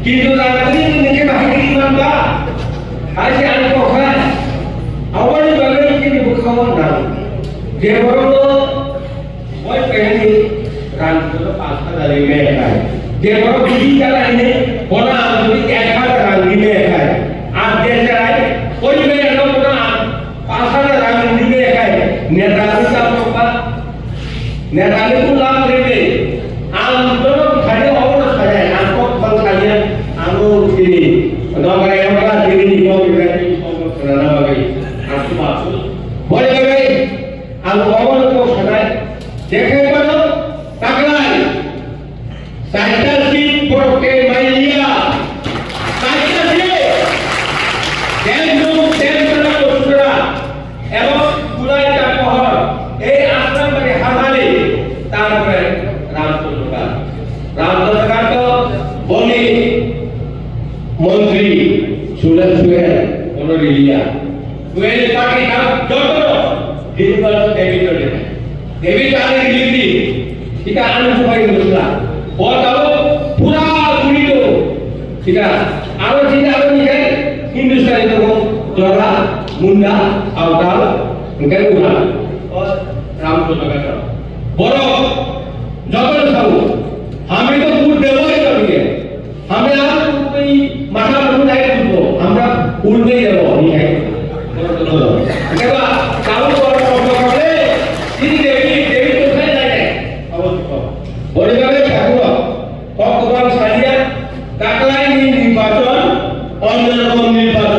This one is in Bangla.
কিন্তু রাজনীতি নিজে বাহিনী ইমান বা আজ আমি কখন awal bagai ini bukan orang dia baru buat pengen kan itu pasca dari mereka dia baru bicara ini orang jadi ekar orang di mereka ada cara koi mereka orang pasca orang di mereka netral itu apa netral itu lah mereka alam itu hari orang saja angkut bangsalnya angkut ini orang yang orang ini mau berani mau kerana bagai boleh bagai aku awal ko sadai dekhe pano taglai cycle seat proke mailia cycle seat dendu dentra kosura এবং পুরাই চাপহর এই আশ্রম মানে হামালে তারপরে রামচন্দ্রকার তো বলি মন্ত্রী সুরেশ সুয়েল অনরিলিয়া সুয়েল পাকে যত দিনবার দেবী চলে দেবী তারে লিখি ঠিক আছে আমি সবাই বলছিলাম ও তাও পুরা গুলিত ঠিক আছে আরো ঠিক আরো নিয়ে হিন্দুস্তানি তো জরা মুন্ডা আওতাল এখানে উড়া ও রামচন্দ্র বড় যত সব আমি তো পুর দেবই করি আমি আর তুই মাথা উঠাই দিব আমরা উড়বে যাব নিয়ে দেখবা কারো বড় শব্দ করে তিনি দেবী দেবী কোথায় যায় অবশ্য পরিবারে ঠাকুর ভগবান সারিয়া কাকলাই নির্বাচন অন্যরকম নির্বাচন